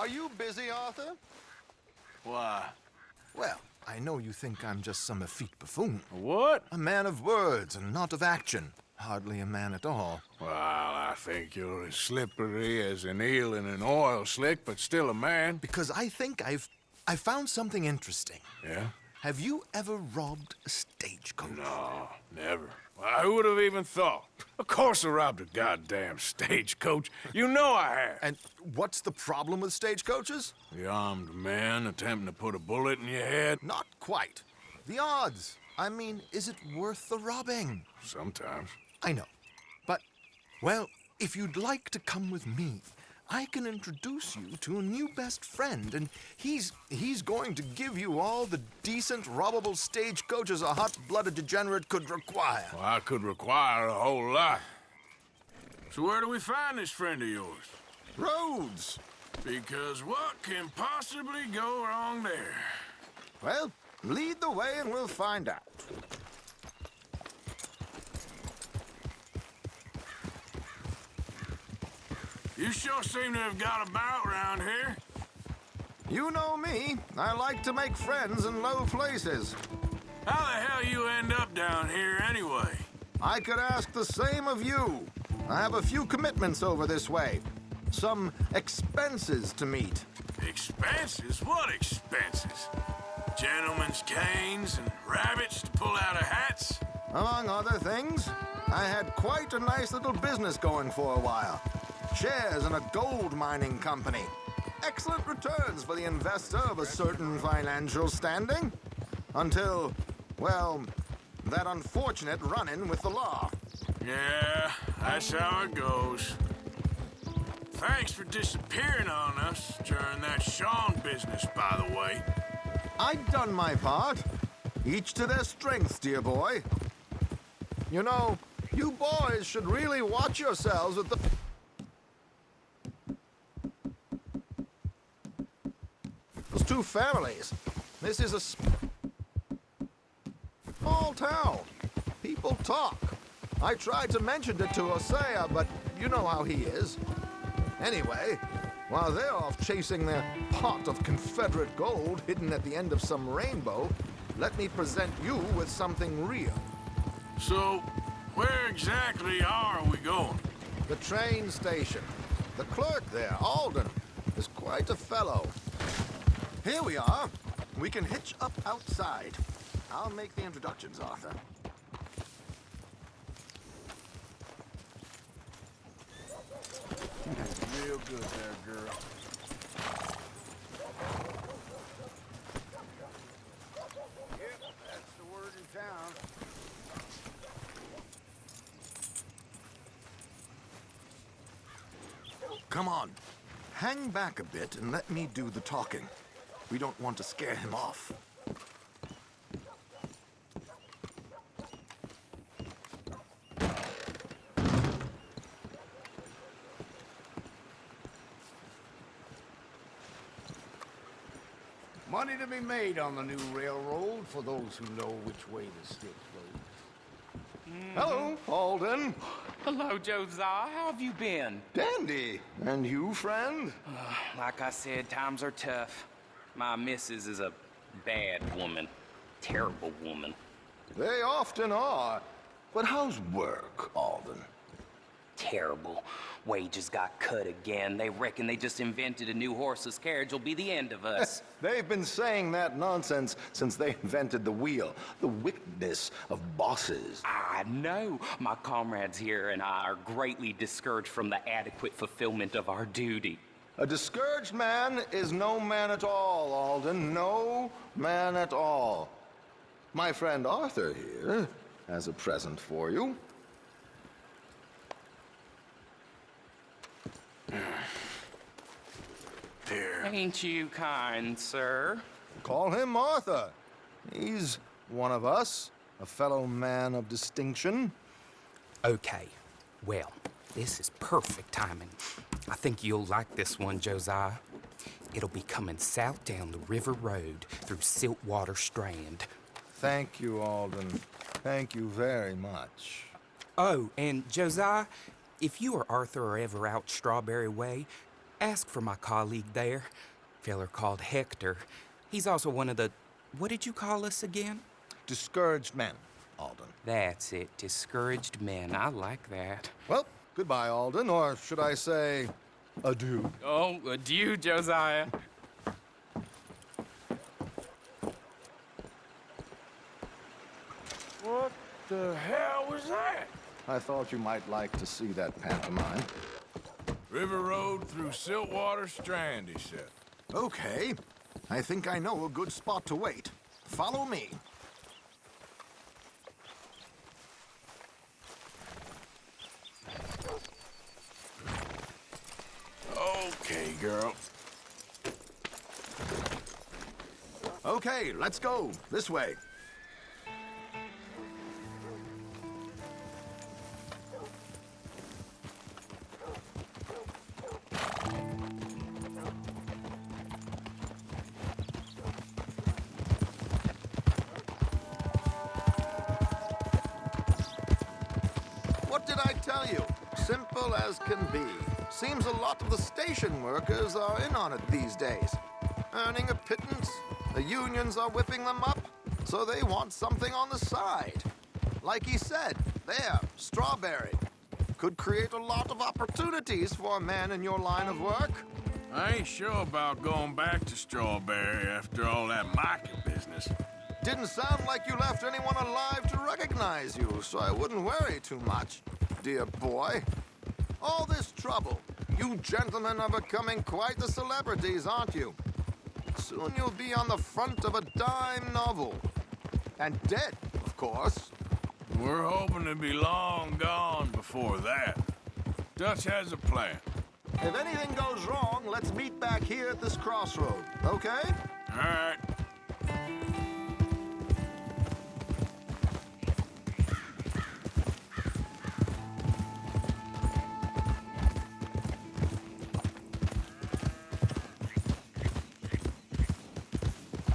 Are you busy, Arthur? Why? Well, I know you think I'm just some effete buffoon. What? A man of words and not of action. Hardly a man at all. Well, I think you're as slippery as an eel in an oil slick, but still a man. Because I think I found something interesting. Yeah? Have you ever robbed a stagecoach? No, never. Well, who would have even thought? Of course I robbed a goddamn stagecoach. You know I have. And what's the problem with stagecoaches? The armed man attempting to put a bullet in your head? Not quite. The odds. I mean, is it worth the robbing? Sometimes. I know. But, well, if you'd like to come with me, I can introduce you to a new best friend, and he's going to give you all the decent, robbable stagecoaches a hot-blooded degenerate could require. Well, I could require a whole lot. So where do we find this friend of yours? Roads. Because what can possibly go wrong there? Well, lead the way and we'll find out. You sure seem to have got about around here. You know me. I like to make friends in low places. How the hell you end up down here anyway? I could ask the same of you. I have a few commitments over this way. Some expenses to meet. Expenses? What expenses? Gentlemen's canes and rabbits to pull out of hats? Among other things, I had quite a nice little business going for a while. Shares in a gold mining company. Excellent returns for the investor of a certain financial standing. Until, well, that unfortunate run-in with the law. Yeah, that's how it goes. Thanks for disappearing on us during that Sean business, by the way. I'd done my part. Each to their strengths, dear boy. You know, you boys should really watch yourselves with the... Those two families. This is a small town. People talk. I tried to mention it to Hosea, but you know how he is. Anyway, while they're off chasing their pot of Confederate gold hidden at the end of some rainbow, let me present you with something real. So, where exactly are we going? The train station. The clerk there, Alden, is quite a fellow. Here we are. We can hitch up outside. I'll make the introductions, Arthur. Real good there, girl. Yep, that's the word in town. Come on. Hang back a bit and let me do the talking. We don't want to scare him off. Money to be made on the new railroad for those who know which way the stick flows. Hello, Alden. Hello, Josiah. How have you been? Dandy. And you, friend? Like I said, times are tough. My missus is a bad woman. Terrible woman. They often are. But how's work, Alden? Terrible. Wages got cut again. They reckon they just invented a new horseless carriage will be the end of us. They've been saying that nonsense since they invented the wheel. The wickedness of bosses. I know. My comrades here and I are greatly discouraged from the adequate fulfillment of our duty. A discouraged man is no man at all, Alden. No man at all. My friend Arthur here has a present for you. Here. Ain't you kind, sir? Call him Arthur. He's one of us, a fellow man of distinction. Okay. Well, this is perfect timing. I think you'll like this one, Josiah. It'll be coming south down the river road through Siltwater Strand. Thank you, Alden. Thank you very much. Oh, and Josiah, if you or Arthur are ever out Strawberry Way, Ask for my colleague there, feller called Hector. He's also one of the... What did you call us again? Discouraged men, Alden. That's it, discouraged men. I like that. Well, goodbye, Alden, or should I say, adieu. Oh, adieu, Josiah. What the hell was that? I thought you might like to see that pantomime. River Road through Siltwater Strand, he said. Okay. I think I know a good spot to wait. Follow me. Okay, girl. Okay, let's go. This way. What did I tell you? Simple as can be. Seems a lot of the station workers are in on it these days. Earning a pittance, the unions are whipping them up, so they want something on the side. Like he said, there, strawberry. Could create a lot of opportunities for a man in your line of work. I ain't sure about going back to Strawberry after all that Micah business. Didn't sound like you left anyone alive to recognize you, so I wouldn't worry too much, dear boy. All this trouble. You gentlemen are becoming quite the celebrities, aren't you? Soon you'll be on the front of a dime novel. And dead, of course. We're hoping to be long gone before that. Dutch has a plan. If anything goes wrong, let's meet back here at this crossroad, okay? All right.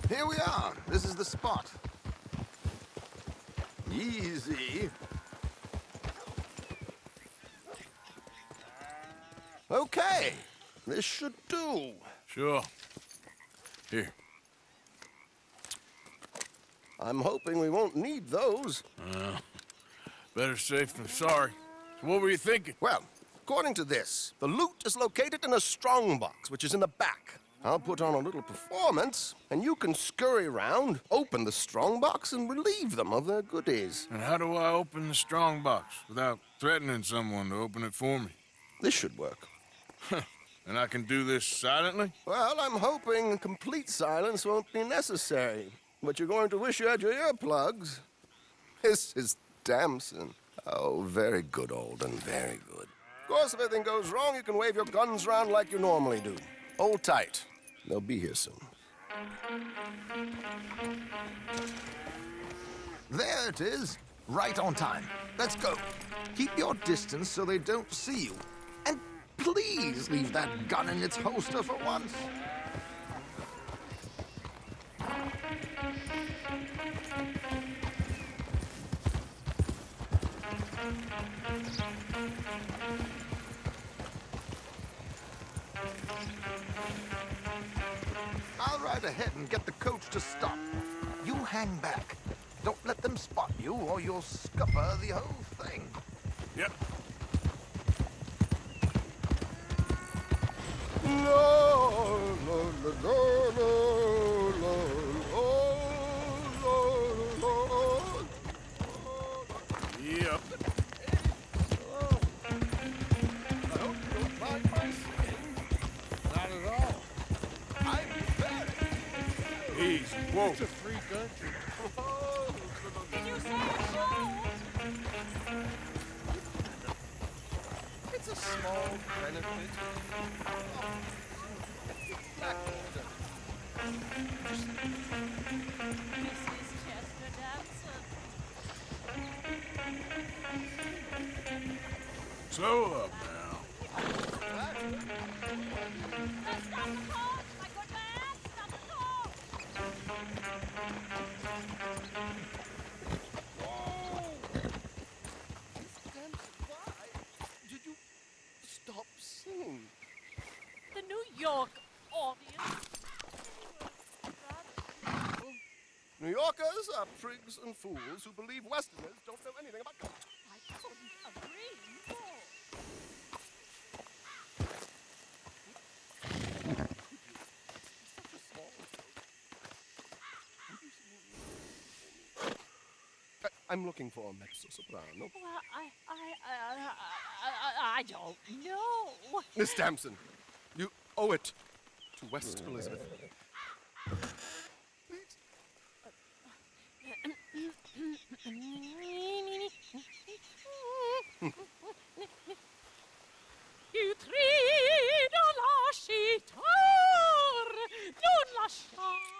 Here we are. This is the spot. Easy. Okay. This should do. Sure. Here. I'm hoping we won't need those. Better safe than sorry. So what were you thinking? Well, according to this, the loot is located in a strongbox, which is in the back. I'll put on a little performance, and you can scurry around, open the strongbox, and relieve them of their goodies. And how do I open the strong box without threatening someone to open it for me? This should work. And I can do this silently? Well, I'm hoping complete silence won't be necessary. But you're going to wish you had your earplugs. This is Damson. Oh, very good, Alden, very good. Of course, if anything goes wrong, you can wave your guns around like you normally do. Hold tight. They'll be here soon. There it is. Right on time. Let's go. Keep your distance so they don't see you. And please leave that gun in its holster for once. I'll ride ahead and get the coach to stop. You hang back. Don't let them spot you or you'll scupper the whole thing. Yep. Yep. Not at all. I'm very. Easy. Whoa. It's a free country. Did you say a show? It's a small benefit. Mrs. Chester Damson. Slow up now. Stop the coach, my good man! Stop the coach! Miss Damson, why did you stop singing? audience. New Yorkers are prigs and fools who believe Westerners don't know anything about culture. I couldn't agree more. I'm looking for a mezzo-soprano. Well, I don't know. Miss Damson, you owe it to West Elizabeth. Please. You trido lasciar, non lasciare.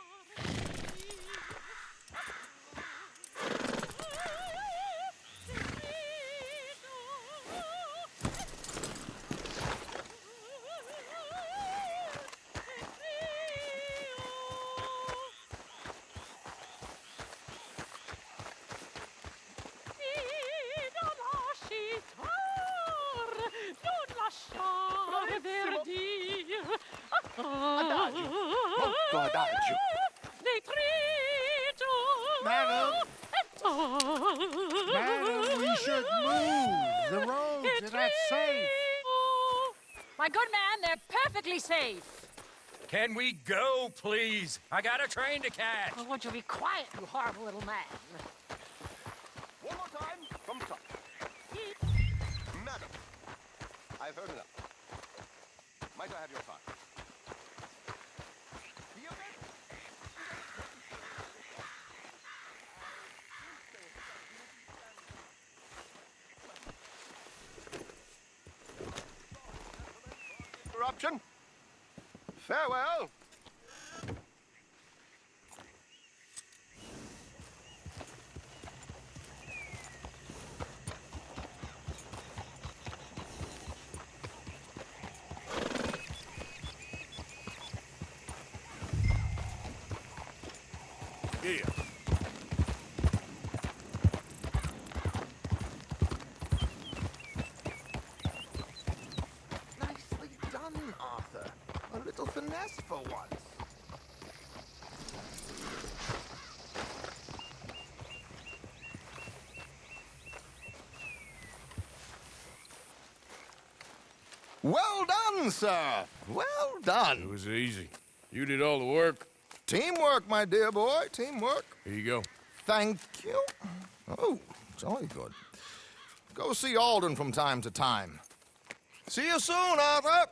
Molto adagio. Madam, we should move. The roads are not safe. My good man, they're perfectly safe. Can we go, please? I got a train to catch. Oh, won't you be quiet, you horrible little man? One more time from the top. Madam, I've heard enough. Might I have your card? Interruption. Farewell. Here. Nicely done, Arthur. A little finesse for once. Well done, sir. Well It done. was easy. You did all the work. Teamwork, my dear boy. Teamwork. Here you go. Thank you. Oh, jolly good. Go see Alden from time to time. See you soon, Arthur.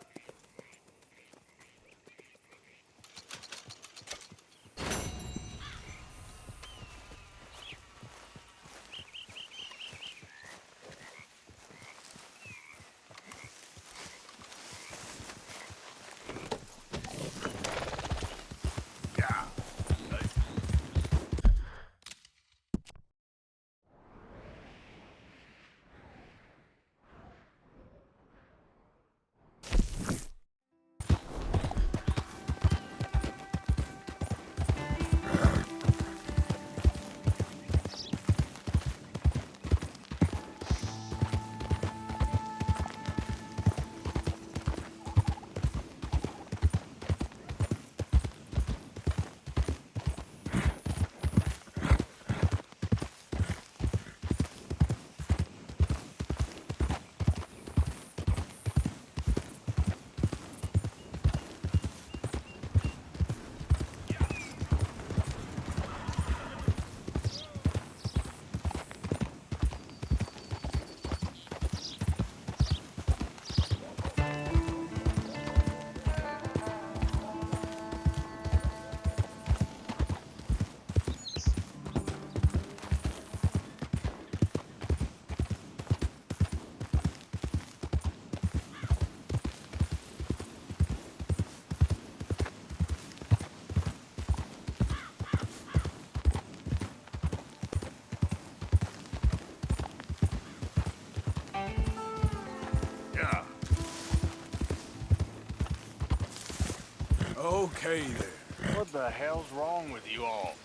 Okay there. What the hell's wrong with you all?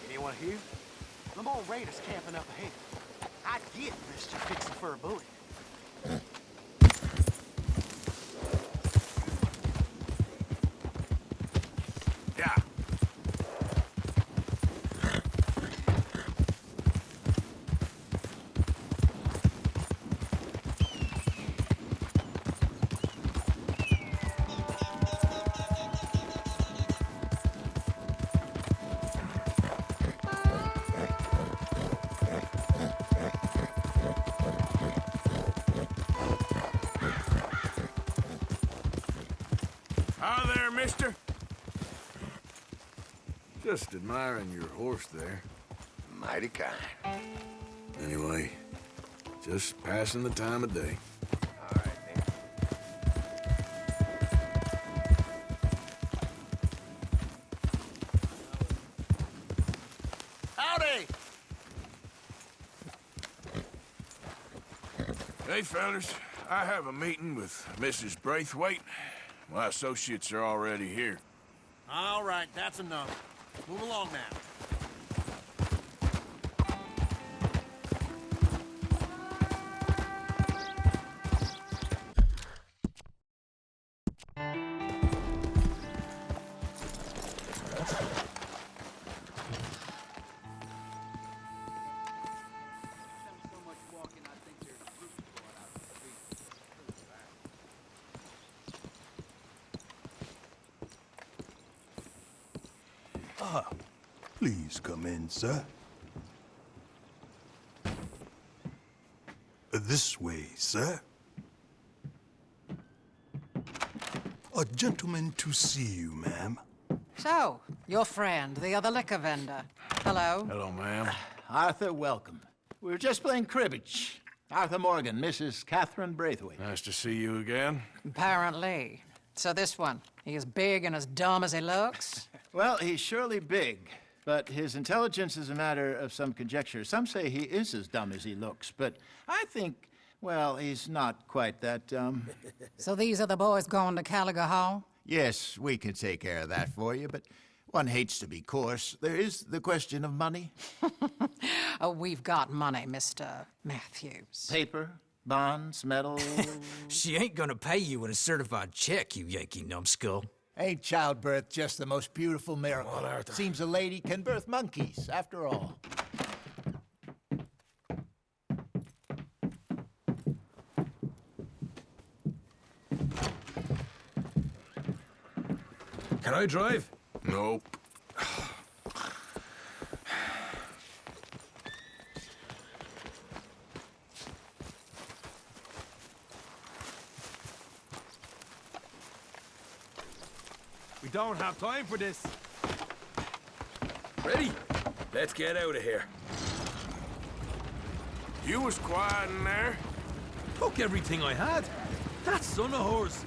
Anyone here? The more raiders camping up ahead. I get mischief fixing for a bullet. Hi there, mister. Just admiring your horse there. Mighty kind. Anyway, just passing the time of day. All right, then. Howdy! Hey, fellas. I have a meeting with Mrs. Braithwaite. My associates are already here. All right, that's enough. Move along now. Please come in, sir. This way, sir. A gentleman to see you, ma'am. So, your friend, the other liquor vendor. Hello. Hello, ma'am. Arthur, welcome. We were just playing cribbage. Arthur Morgan, Mrs. Catherine Braithwaite. Nice to see you again. Apparently. So this one, he is big and as dumb as he looks? Well, he's surely big, but his intelligence is a matter of some conjecture. Some say he is as dumb as he looks, but I think, well, he's not quite that dumb. So these are the boys going to Caliga Hall? Yes, we can take care of that for you, but one hates to be coarse. There is the question of money. Oh, we've got money, Mr. Matthews. Paper, bonds, metal. She ain't gonna pay you in a certified check, you Yankee numbskull. Ain't childbirth just the most beautiful miracle? Seems a lady can birth monkeys, after all. Can I drive? Nope. We don't have time for this. Ready? Let's get out of here. You was quiet in there. Took everything I had. That son of hers.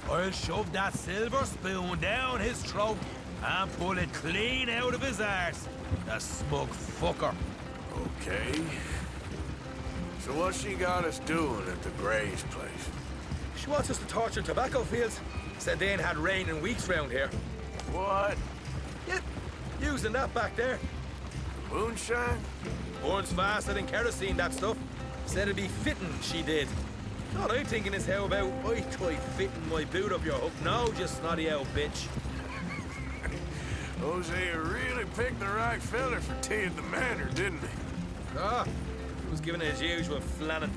I'll shove that silver spoon down his throat and pull it clean out of his arse. The smug fucker. Okay. So what she got us doing at the Gray's place? She wants us to torture tobacco fields. Said they ain't had rain in weeks round here. What? Yep, using that back there. Moonshine? Burns faster than kerosene, that stuff. Said it'd be fitting, she did. All I'm thinking is how about I try fitting my boot up your hook now, just snotty old bitch. Hosea really picked the right fella for tea at the manor, didn't he? Ah, he was giving it his usual flannin'.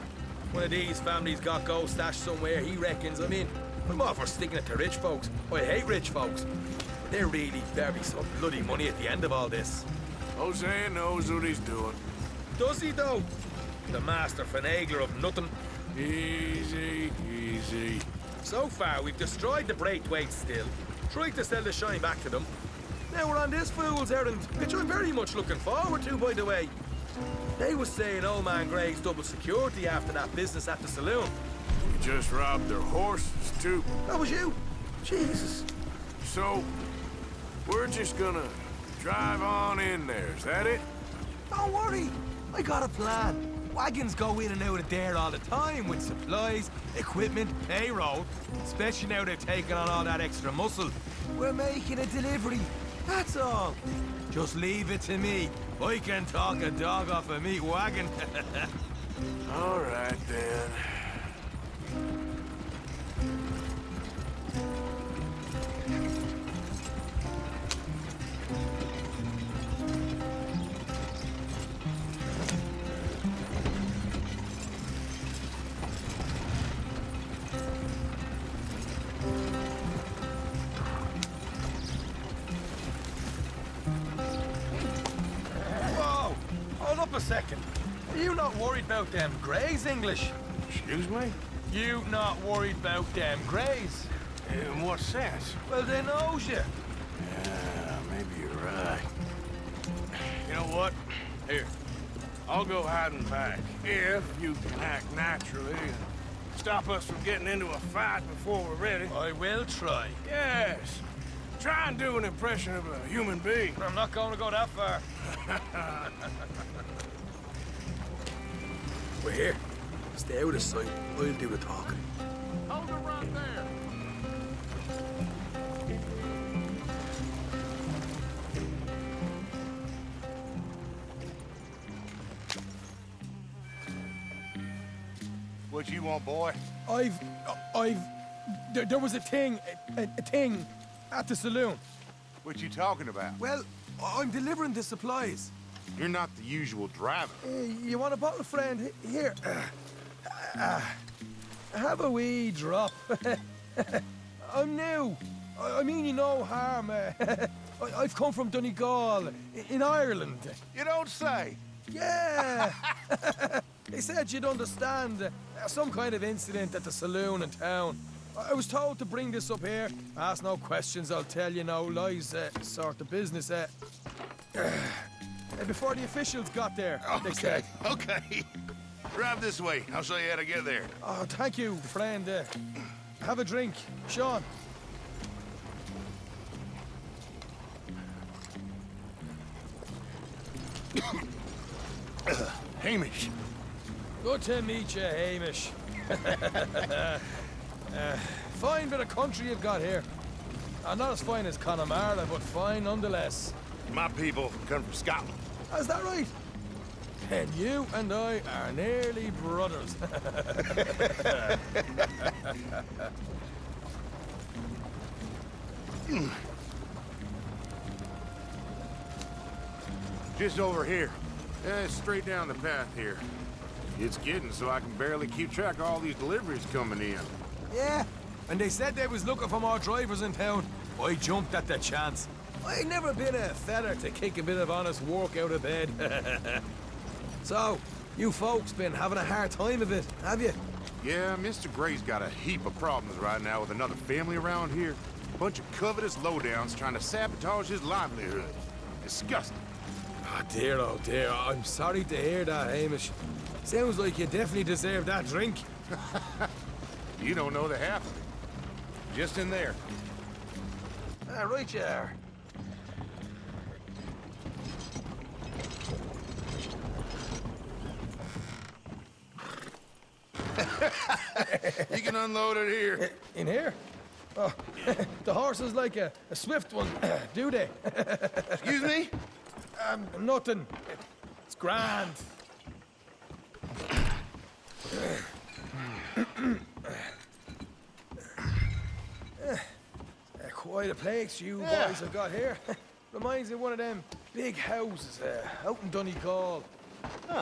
One of these families got gold stashed somewhere, he reckons. I mean, I'm all for sticking it to rich folks. I hate rich folks. But there really better be some bloody money at the end of all this. Hosea knows what he's doing. Does he, though? The master finagler of nothing. Easy, easy. So far, we've destroyed the Braithwaites still, tried to sell the shine back to them. Now we're on this fool's errand, which I'm very much looking forward to, by the way. They was saying old man Gray's double security after that business at the saloon. You just robbed their horses, too. That was you? Jesus. So, we're just gonna drive on in there, is that it? Don't worry. I got a plan. Wagons go in and out of there all the time with supplies, equipment, payroll. Especially now they're taking on all that extra muscle. We're making a delivery. That's all. Just leave it to me. I can talk a dog off a meat wagon. All right, then. Hold up a second. Are you not worried about them Greys, English? Excuse me? You not worried about them Greys? In what sense? Well, they knows you. Yeah, maybe you're right. You know what? Here, I'll go hiding back. If you can act naturally and stop us from getting into a fight before we're ready. I will try. Yes. Try and do an impression of a human being. I'm not going to go that far. We're here. Stay out of sight. I'll do the talking. Hold it right there. What you want, boy? There was a thing at the saloon. What you talking about? Well, I'm delivering the supplies. You're not the usual driver. You want a bottle, friend? Here. Have a wee drop. I'm new. I mean you no harm. I've come from Donegal, in Ireland. You don't say. Yeah. They said you'd understand. Some kind of incident at the saloon in town. I was told to bring this up here. Ask no questions, I'll tell you no lies, sort of business. Before the officials got there, they said. Okay. Drive this way. I'll show you how to get there. Oh, thank you, friend. Have a drink. Sean. Hamish. Good to meet you, Hamish. Fine bit of country you've got here. Not as fine as Connemara, but fine nonetheless. My people come from Scotland. Is that right? And you and I are nearly brothers. Just over here. Yeah, straight down the path here. It's getting so I can barely keep track of all these deliveries coming in. Yeah, and they said they was looking for more drivers in town. I jumped at the chance. I ain't never been a feather to kick a bit of honest work out of bed. So, you folks been having a hard time of it, have you? Yeah, Mr. Gray's got a heap of problems right now with another family around here. Bunch of covetous lowdowns trying to sabotage his livelihood. Disgusting. Oh dear, I'm sorry to hear that, Hamish. Sounds like you definitely deserve that drink. You don't know the half of it. Just in there. Right you are. You can unload it here. In here? Oh, the horse is like a swift one, do they? Excuse me? Nothing. It's grand. Quite a place you boys have got here. Reminds me of one of them big houses out in Donegal.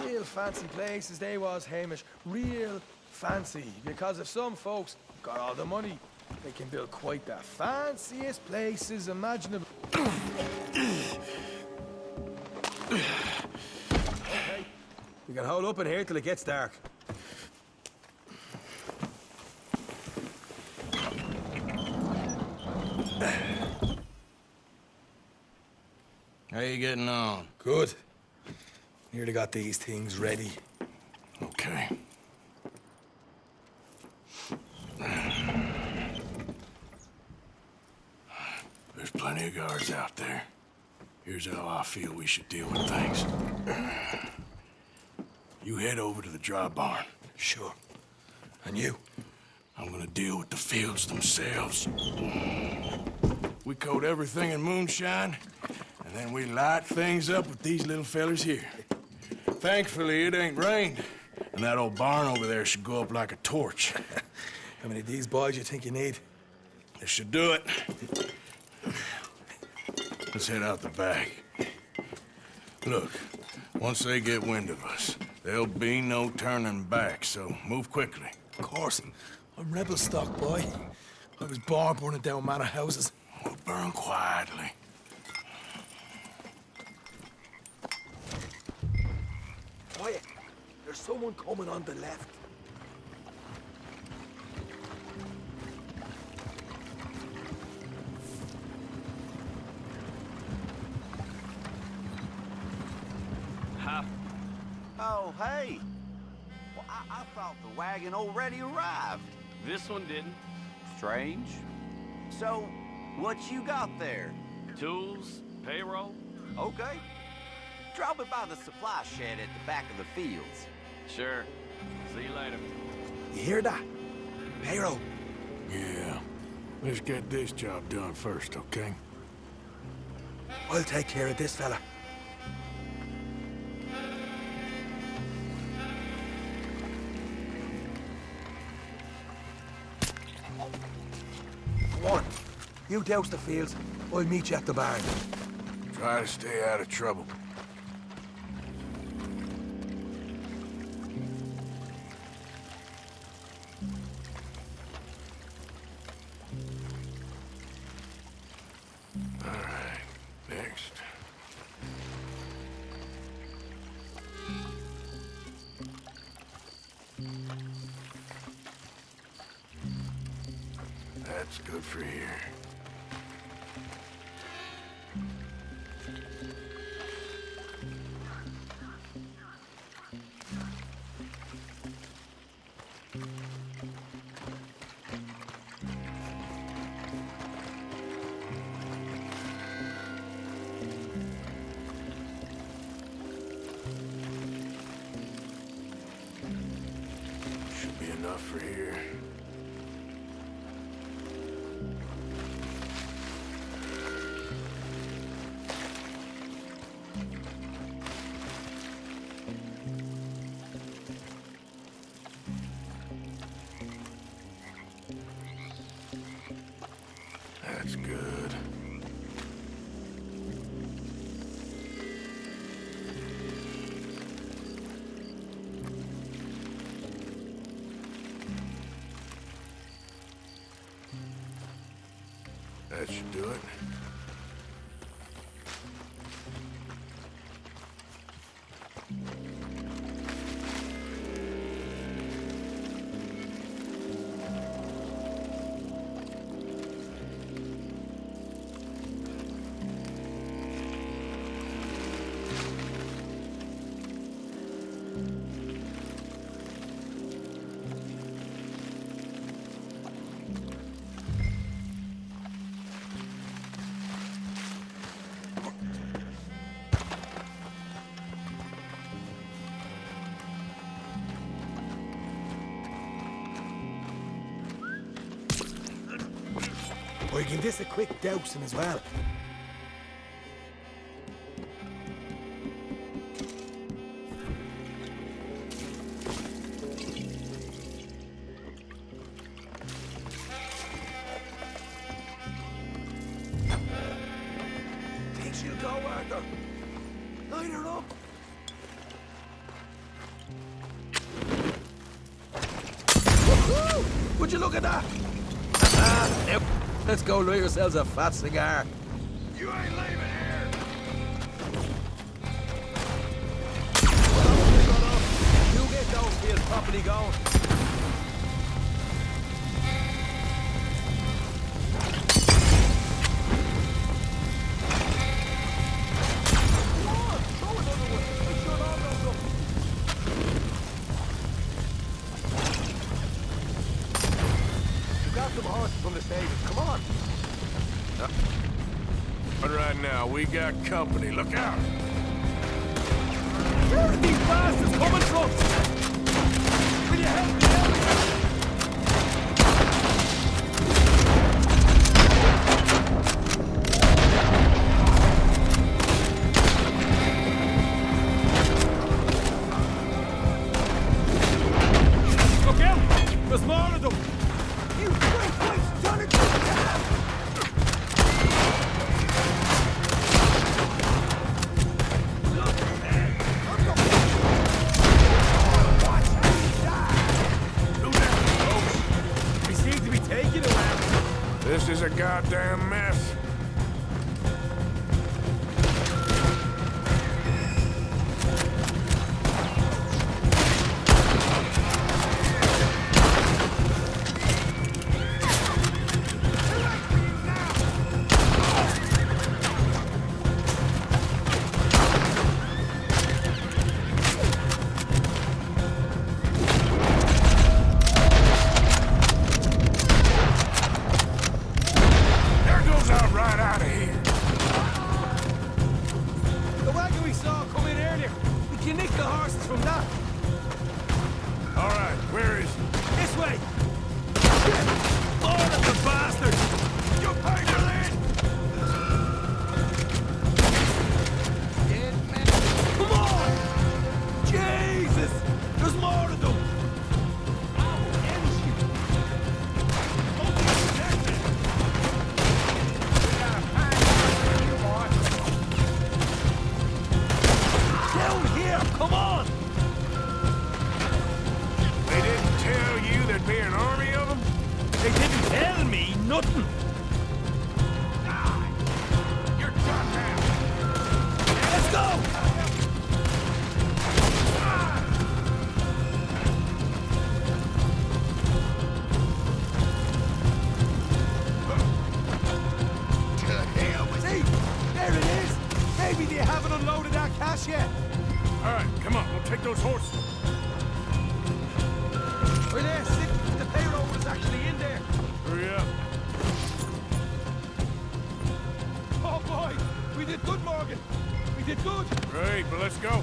Real fancy places they was, Hamish. Real fancy. Because if some folks got all the money, they can build quite the fanciest places imaginable. Okay. You can hold up in here till it gets dark. How you getting on? Good. Nearly got these things ready. Okay. There's plenty of guards out there. Here's how I feel we should deal with things. You head over to the dry barn. Sure. And you? I'm gonna deal with the fields themselves. We coat everything in moonshine, and then we light things up with these little fellers here. Thankfully, it ain't rained, and that old barn over there should go up like a torch. How many of these boys you think you need? This should do it. Let's head out the back. Look, once they get wind of us, there'll be no turning back, so move quickly. Of course. I'm rebel stock, boy. I was born burning down manor houses. We'll burn quietly. Quiet. There's someone coming on the left. Oh, hey. Well, I thought the wagon already arrived. This one didn't. Strange. So, what you got there? Tools, payroll. Okay. Drop it by the supply shed at the back of the fields. Sure. See you later. You hear that? Payroll. Yeah. Let's get this job done first, okay? I'll take care of this fella. Come on. You douse the fields. I'll meet you at the barn. Try to stay out of trouble. All right, next. That's good for here. Should be enough for here. That's good. That should do it. Or you can this a quick dousing as well. Think she'll go, Arthur. Line her up. Woohoo! Would you look at that? Yep. Let's go light yourselves a fat cigar. You ain't leaving here! You get those fields properly going. You got some horses from the stables. Come on. But right now, we got company. Look out! Where are these bastards coming from? Can you help me Look out! There's more of them! You great place! Turn it to the cab! This is a goddamn mess. from that. All right, where is he? This way! More of the bastards! You paid your land! Dead men! Come on! Jesus! There's more of them! I will end you! Don't be protected! We got a fine you, boy. Down here! Come on! They didn't tell you there'd be an army of them? They didn't tell me nothing! Die! You're done now! Let's go! See? There it is! Maybe they haven't unloaded that cash yet! All right, come on, we'll take those horses. We're there, Sid. The payroll was actually in there. Hurry up. Oh boy! We did good, Morgan! We did good! Great, but let's go.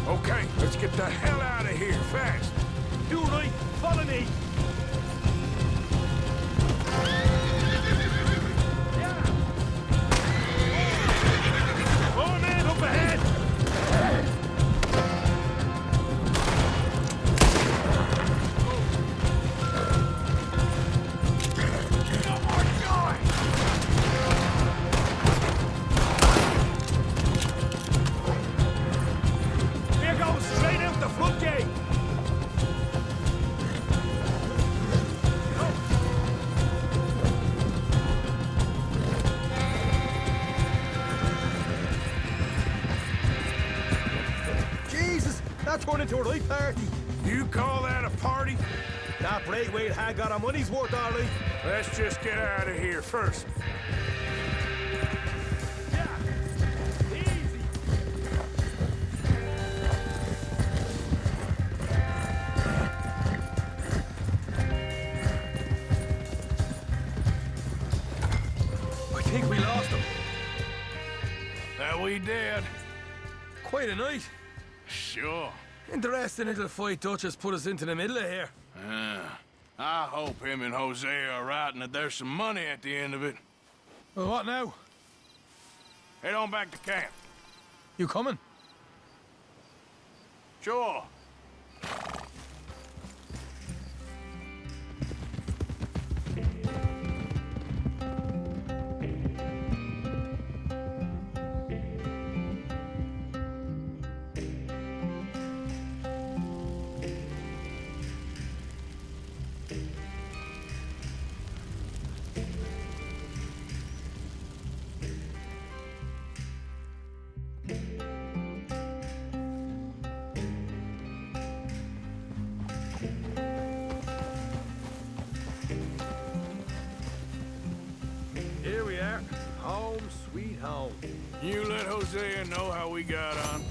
Okay, let's get the hell out of here, fast. You right, follow me! Oh man, up ahead! Here goes, straight out the front gate! Jesus, that turned into a right party. You call that a party? That Braithwaite had got our money's worth, all right. Let's just get out of here first. Yeah, easy. I think we lost him. That we did. Quite a night. Sure. Interesting little fight Dutch has put us into the middle of here. I hope him and Jose are right and that there's some money at the end of it. Well, what now? Head on back to camp. You coming? Sure. Here we are. Home, sweet home. You let Hosea know how we got on.